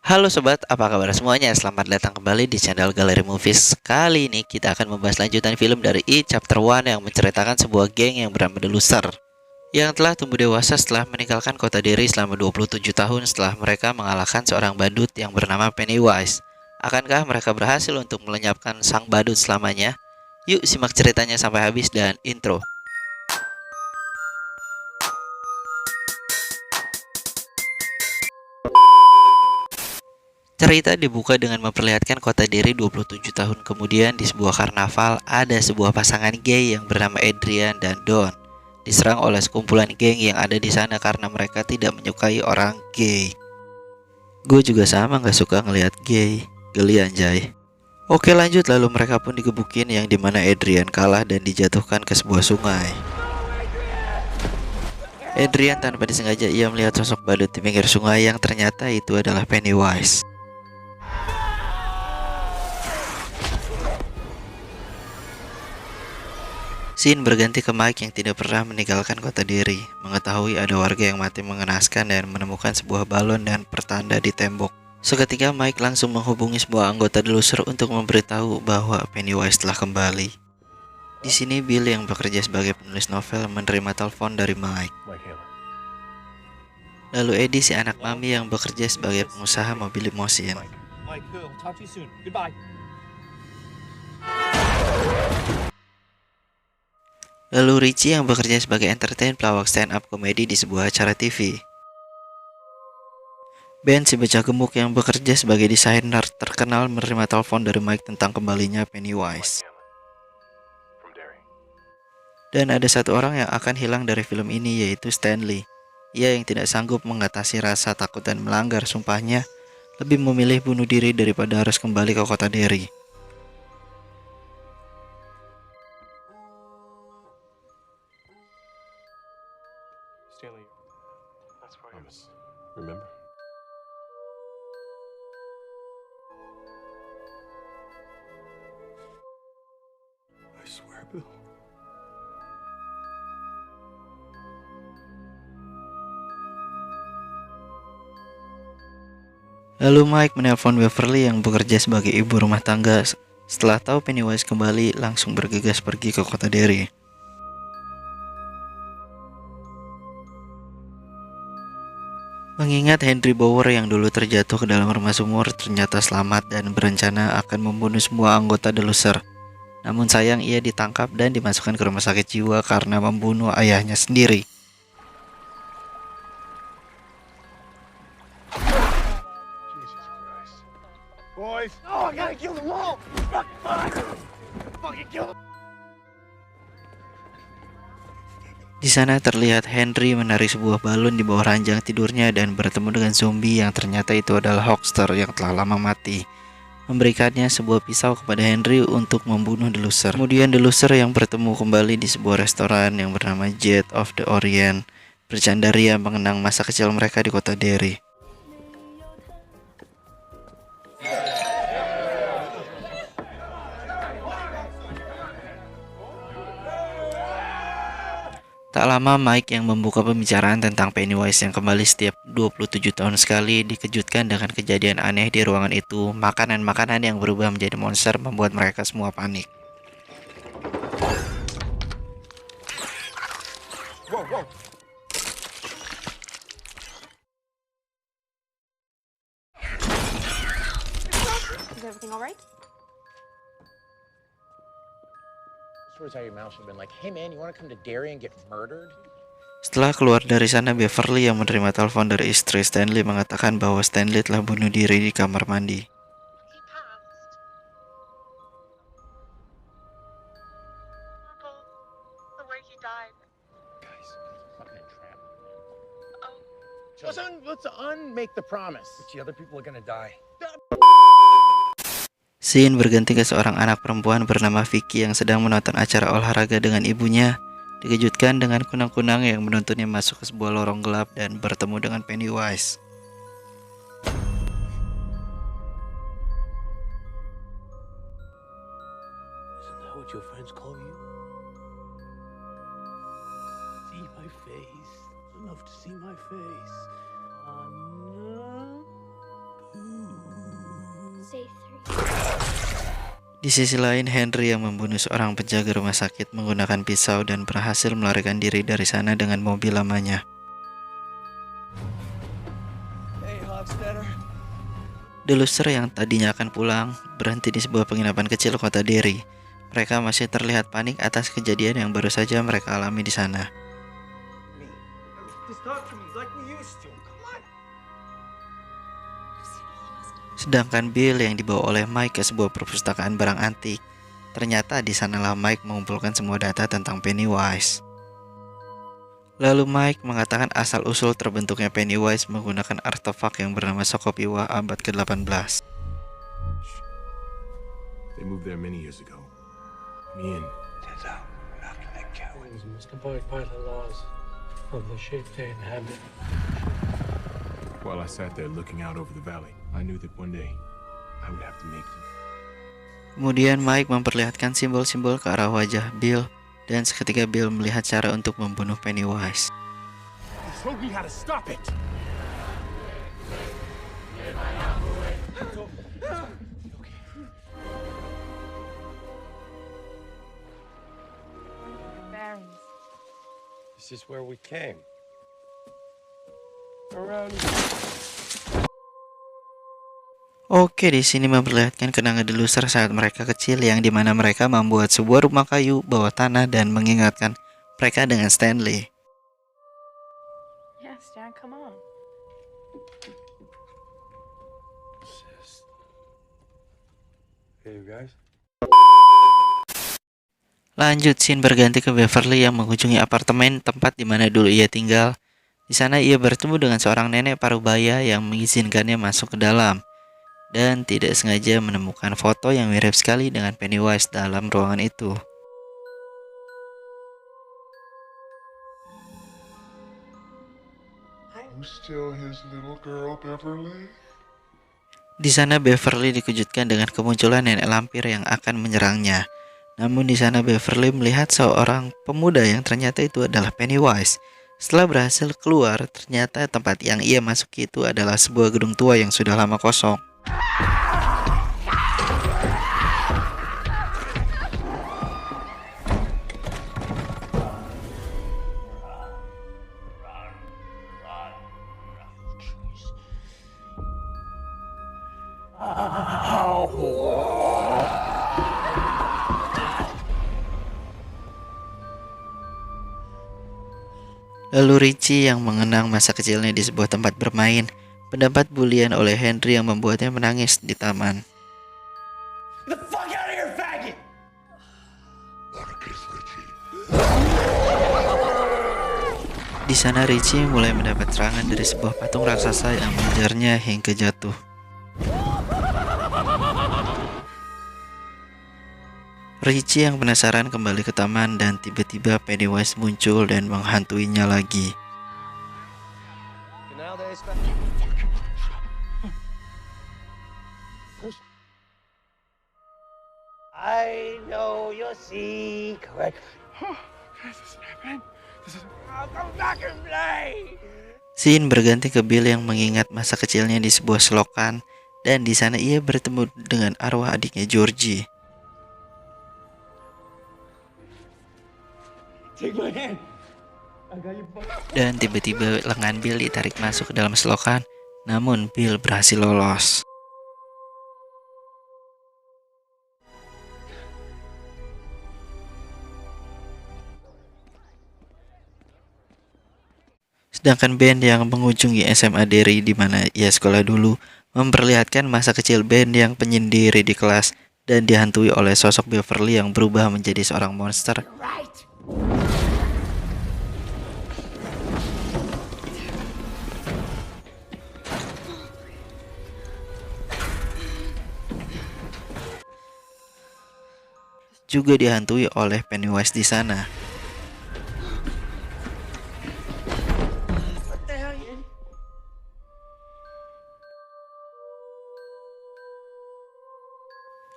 Halo sobat, apa kabar semuanya? Selamat datang kembali di channel Galeri Movies. Kali ini kita akan membahas lanjutan film dari Chapter 1 yang menceritakan sebuah geng yang bernama The Loser yang telah tumbuh dewasa setelah meninggalkan kota Derry selama 27 tahun setelah mereka mengalahkan seorang badut yang bernama Pennywise. Akankah mereka berhasil untuk melenyapkan sang badut selamanya? Yuk simak ceritanya sampai habis dan intro. Cerita dibuka dengan memperlihatkan kota Derry 27 tahun kemudian. Di sebuah karnaval ada sebuah pasangan gay yang bernama Adrian dan Don diserang oleh sekumpulan geng yang ada di sana karena mereka tidak menyukai orang gay. Gue juga sama gak suka ngelihat gay, geli anjay. Oke lanjut, lalu mereka pun digebukin yang dimana Adrian kalah dan dijatuhkan ke sebuah sungai. Adrian tanpa disengaja ia melihat sosok badut di pinggir sungai yang ternyata itu adalah Pennywise. Scene berganti ke Mike yang tidak pernah meninggalkan kota Derry, mengetahui ada warga yang mati mengenaskan dan menemukan sebuah balon dan pertanda di tembok. Seketika Mike langsung menghubungi sebuah anggota The Loser untuk memberitahu bahwa Pennywise telah kembali. Di sini Bill yang bekerja sebagai penulis novel menerima telepon dari Mike. Lalu Eddie si anak mami yang bekerja sebagai pengusaha mobil limosin. Lalu Richie yang bekerja sebagai entertain pelawak stand up komedi di sebuah acara TV. Ben si bocah gemuk yang bekerja sebagai desainer terkenal menerima telepon dari Mike tentang kembalinya Pennywise. Dan ada satu orang yang akan hilang dari film ini, yaitu Stanley. Ia yang tidak sanggup mengatasi rasa takut dan melanggar sumpahnya, lebih memilih bunuh diri daripada harus kembali ke kota Derry. Stanley, that's promise. Remember? I swear, Bill. Lalu Mike menelpon Beverly yang bekerja sebagai ibu rumah tangga. Setelah tahu Pennywise kembali, langsung bergegas pergi ke kota Derry. Mengingat Henry Bower yang dulu terjatuh ke dalam rumah sumur ternyata selamat dan berencana akan membunuh semua anggota The Loser. Namun sayang ia ditangkap dan dimasukkan ke rumah sakit jiwa karena membunuh ayahnya sendiri. Jesus Christ. Boys! Oh, I gotta kill them all! Fucking kill them! Di sana terlihat Henry menarik sebuah balon di bawah ranjang tidurnya dan bertemu dengan zombie yang ternyata itu adalah Hoxter yang telah lama mati. Memberikannya sebuah pisau kepada Henry untuk membunuh The Loser. Kemudian The Loser yang bertemu kembali di sebuah restoran yang bernama Jet of the Orient, bercandaria mengenang masa kecil mereka di kota Derry. Tak lama Mike yang membuka pembicaraan tentang Pennywise yang kembali setiap 27 tahun sekali dikejutkan dengan kejadian aneh di ruangan itu. Makanan-makanan yang berubah menjadi monster membuat mereka semua panik. Whoa! Is everything all right? Stories out of your mouth should have been like, hey man, you want to come to Derry and get murdered? Setelah keluar dari sana, Beverly yang menerima telepon dari istri Stanley mengatakan bahwa Stanley telah bunuh diri di kamar mandi. He passed. Horrible. The way he died. Guys, fucking entrapment. Oh. Let's unmake the promise. The other people are gonna die. Scene berganti ke seorang anak perempuan bernama Vicky yang sedang menonton acara olahraga dengan ibunya. Dikejutkan dengan kunang-kunang yang menuntunnya masuk ke sebuah lorong gelap dan bertemu dengan Pennywise. Isn't that what your friends call you? See my face. Enough to see my face. Anna. Boo. Say 3. Di sisi lain, Henry yang membunuh seorang penjaga rumah sakit menggunakan pisau dan berhasil melarikan diri dari sana dengan mobil lamanya. Hey, Hofstadter. The Loser yang tadinya akan pulang berhenti di sebuah penginapan kecil kota Derry. Mereka masih terlihat panik atas kejadian yang baru saja mereka alami di sana. Just talk to me like we used to. Come on. Sedangkan Bill yang dibawa oleh Mike ke sebuah perpustakaan barang antik. Ternyata di sanalah Mike mengumpulkan semua data tentang Pennywise. Lalu Mike mengatakan asal-usul terbentuknya Pennywise menggunakan artefak yang bernama Sokopiwa abad ke-18. They moved there many years ago. Me and Humans must abide by the laws of the shape they inhabit. while I sat there looking out over the valley, I knew that one day I would have to make them. Kemudian Mike memperlihatkan simbol-simbol ke arah wajah Bill dan seketika Bill melihat cara untuk membunuh Pennywise. He showed me how to stop it. Barons. This is where we came. Around. Oke, di sini memperlihatkan kenangan The Loser saat mereka kecil yang dimana mereka membuat sebuah rumah kayu bawah tanah dan mengingatkan mereka dengan Stanley. Yeah, Stan, come on. Hey, you guys. Lanjut, scene berganti ke Beverly yang mengunjungi apartemen tempat di mana dulu ia tinggal. Di sana ia bertemu dengan seorang nenek parubaya yang mengizinkannya masuk ke dalam dan tidak sengaja menemukan foto yang mirip sekali dengan Pennywise dalam ruangan itu. I'm still his little girl, Beverly. Di sana Beverly dikejutkan dengan kemunculan nenek lampir yang akan menyerangnya. Namun di sana Beverly melihat seorang pemuda yang ternyata itu adalah Pennywise. Setelah berhasil keluar, ternyata tempat yang ia masuki itu adalah sebuah gedung tua yang sudah lama kosong. Lalu Richie yang mengenang masa kecilnya di sebuah tempat bermain mendapat bulian oleh Henry yang membuatnya menangis di taman. Get the fuck out of here, faggot! Wanna kiss Richie? Di sana Richie mulai mendapat serangan dari sebuah patung raksasa yang mengejarnya hingga jatuh. Richie yang penasaran kembali ke taman dan tiba-tiba Pennywise muncul dan menghantuinya lagi. Nowadays, I know your secret. I'll come back and play! Scene berganti ke Bill yang mengingat masa kecilnya di sebuah selokan dan di sana ia bertemu dengan arwah adiknya Georgie. Take my hand! I got you, buddy. Dan tiba-tiba lengan Bill ditarik masuk ke dalam selokan, namun Bill berhasil lolos. Sedangkan Ben yang mengunjungi SMA Derry di mana ia sekolah dulu memperlihatkan masa kecil Ben yang penyendiri di kelas dan dihantui oleh sosok Beverly yang berubah menjadi seorang monster. Juga dihantui oleh Pennywise di sana.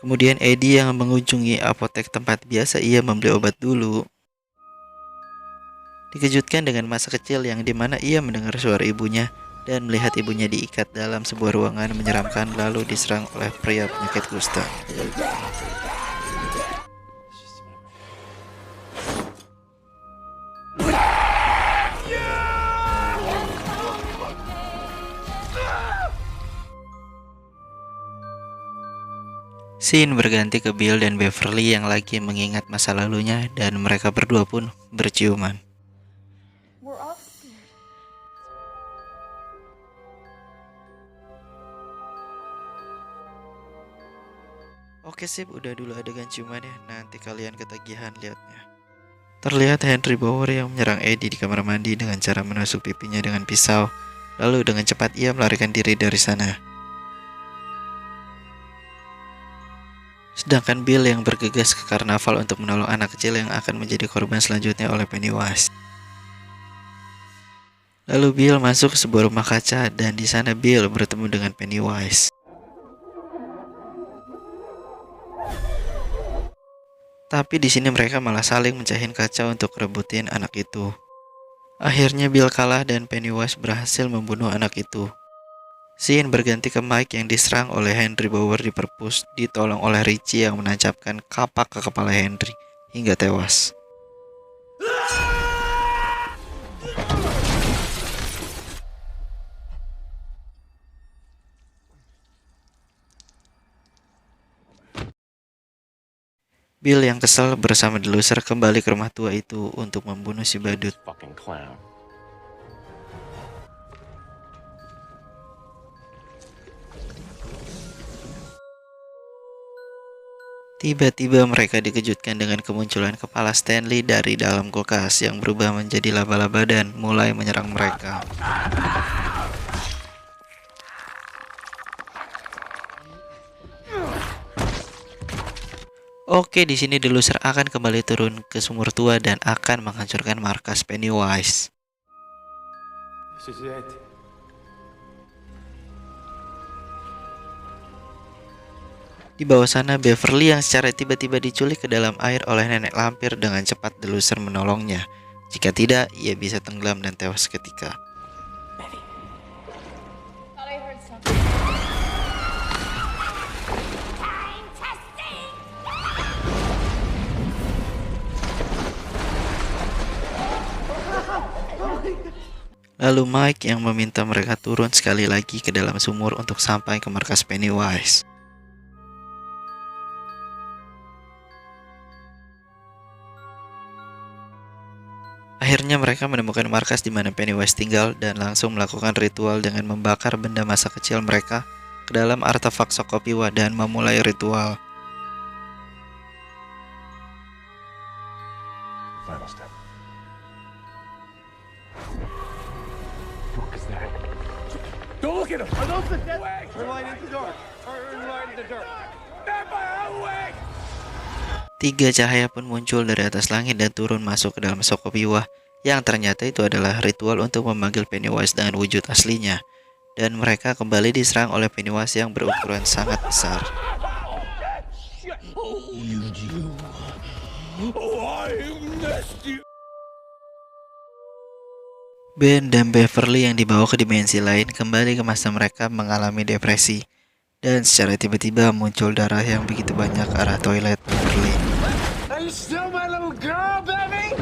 Kemudian Eddie yang mengunjungi apotek tempat biasa ia membeli obat dulu. Dikejutkan dengan masa kecil yang dimana ia mendengar suara ibunya dan melihat ibunya diikat dalam sebuah ruangan menyeramkan lalu diserang oleh pria penyakit kusta. Scene berganti ke Bill dan Beverly yang lagi mengingat masa lalunya dan mereka berdua pun berciuman. We're all scared. Oke sip, udah dulu adegan ciuman ya, nanti kalian ketagihan liatnya. Terlihat Henry Bauer yang menyerang Eddie di kamar mandi dengan cara menusuk pipinya dengan pisau. Lalu dengan cepat ia melarikan diri dari sana. Sedangkan Bill yang bergegas ke karnaval untuk menolong anak kecil yang akan menjadi korban selanjutnya oleh Pennywise. Lalu Bill masuk ke sebuah rumah kaca dan di sana Bill bertemu dengan Pennywise. Tapi di sini mereka malah saling mencahin kaca untuk rebutin anak itu. Akhirnya Bill kalah dan Pennywise berhasil membunuh anak itu. Scene berganti ke Mike yang diserang oleh Henry Bauer di perpus, ditolong oleh Richie yang menancapkan kapak ke kepala Henry hingga tewas. Bill yang kesal bersama The Loser kembali ke rumah tua itu untuk membunuh si badut. Fucking clown. Tiba-tiba mereka dikejutkan dengan kemunculan kepala Stanley dari dalam kulkas yang berubah menjadi laba-laba dan mulai menyerang mereka. Oke, di sini The Loser akan kembali turun ke sumur tua dan akan menghancurkan markas Pennywise. This is it. Di bawah sana Beverly yang secara tiba-tiba diculik ke dalam air oleh nenek lampir dengan cepat The Loser menolongnya. Jika tidak, ia bisa tenggelam dan tewas seketika. Thought I heard something. Lalu Mike yang meminta mereka turun sekali lagi ke dalam sumur untuk sampai ke markas Pennywise. Akhirnya mereka menemukan markas di mana Pennywise tinggal dan langsung melakukan ritual dengan membakar benda masa kecil mereka ke dalam artefak Sokopiwa dan memulai ritual. Final step. What is that? Don't look at him! Are those the dead? Turn light into the dark. Turn light into the dark. Away! 3 cahaya pun muncul dari atas langit dan turun masuk ke dalam Sokopiwa, yang ternyata itu adalah ritual untuk memanggil Pennywise dengan wujud aslinya. Dan mereka kembali diserang oleh Pennywise yang berukuran sangat besar. Ben dan Beverly yang dibawa ke dimensi lain kembali ke masa mereka mengalami depresi. Dan secara tiba-tiba muncul darah yang begitu banyak ke arah toilet Beverly. Are you still my little girl, baby?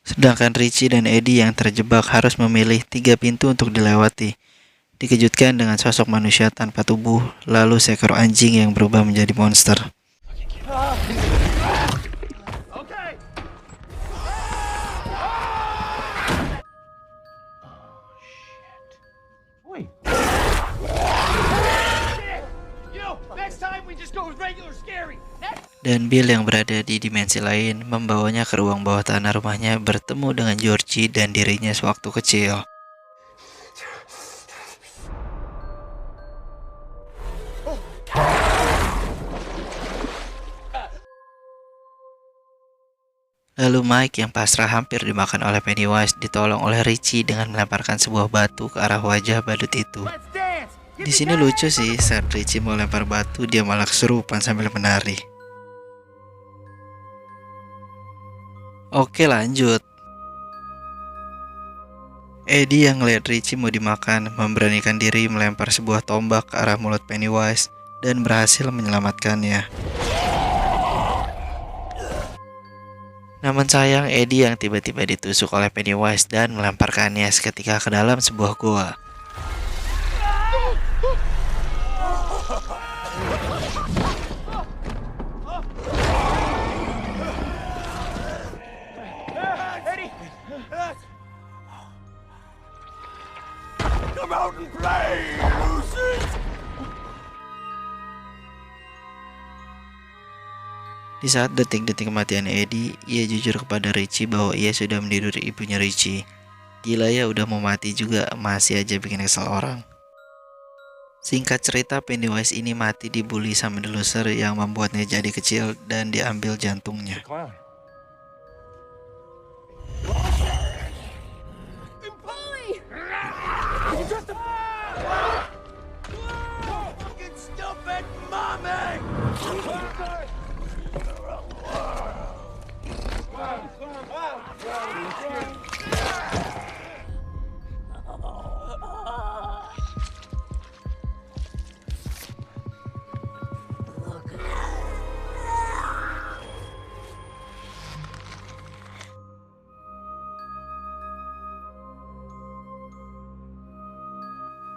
Sedangkan Richie dan Eddie yang terjebak harus memilih 3 pintu untuk dilewati. Dikejutkan dengan sosok manusia tanpa tubuh, lalu seekor anjing yang berubah menjadi monster. Okay. Wait. You know, next time we just go with regular scary. Dan Bill yang berada di dimensi lain membawanya ke ruang bawah tanah rumahnya bertemu dengan Georgie dan dirinya sewaktu kecil. Lalu Mike yang pasrah hampir dimakan oleh Pennywise ditolong oleh Richie dengan melemparkan sebuah batu ke arah wajah badut itu. Let's dance. Di sini lucu sih, saat Richie mau lempar batu dia malah kesurupan sambil menari. Oke, lanjut. Eddie yang ngeliat Richie mau dimakan memberanikan diri melempar sebuah tombak ke arah mulut Pennywise dan berhasil menyelamatkannya. Namun sayang, Eddie yang tiba-tiba ditusuk oleh Pennywise dan melemparkannya seketika ke dalam sebuah gua. Come out and play, Lucy! Di saat detik-detik kematian Eddie, ia jujur kepada Richie bahwa ia sudah meniduri ibunya Richie. Gila ya, udah mau mati juga masih aja bikin kesel orang. Singkat cerita, Pennywise ini mati dibully sama The Loser yang membuatnya jadi kecil dan diambil jantungnya. Clown. Polly! Fucking stupid mommy!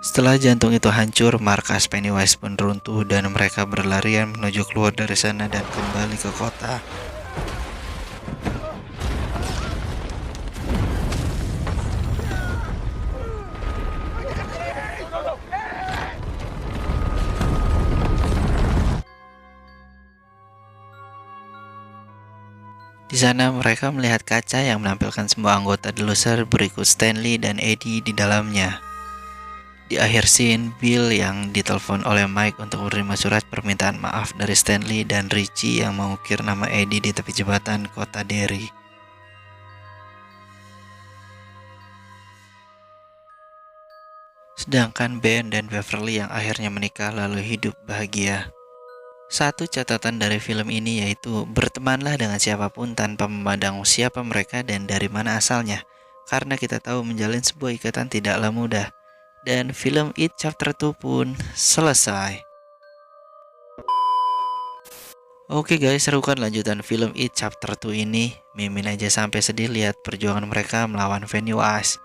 Setelah jantung itu hancur, markas Pennywise pun runtuh dan mereka berlarian menuju keluar dari sana dan kembali ke kota. Di sana mereka melihat kaca yang menampilkan semua anggota The Loser berikut Stanley dan Eddie di dalamnya. Di akhir scene, Bill yang ditelepon oleh Mike untuk menerima surat permintaan maaf dari Stanley dan Richie yang mengukir nama Eddie di tepi jembatan kota Derry. Sedangkan Ben dan Beverly yang akhirnya menikah lalu hidup bahagia. Satu catatan dari film ini yaitu bertemanlah dengan siapapun tanpa memandang siapa mereka dan dari mana asalnya, karena kita tahu menjalin sebuah ikatan tidaklah mudah. Dan film It Chapter 2 pun selesai. Oke guys, serukan lanjutan film It Chapter 2 ini. Mimin aja sampai sedih lihat perjuangan mereka melawan Pennywise.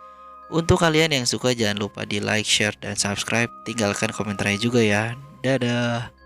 Untuk kalian yang suka jangan lupa di like, share, dan subscribe. Tinggalkan komentarnya juga ya. Dadah.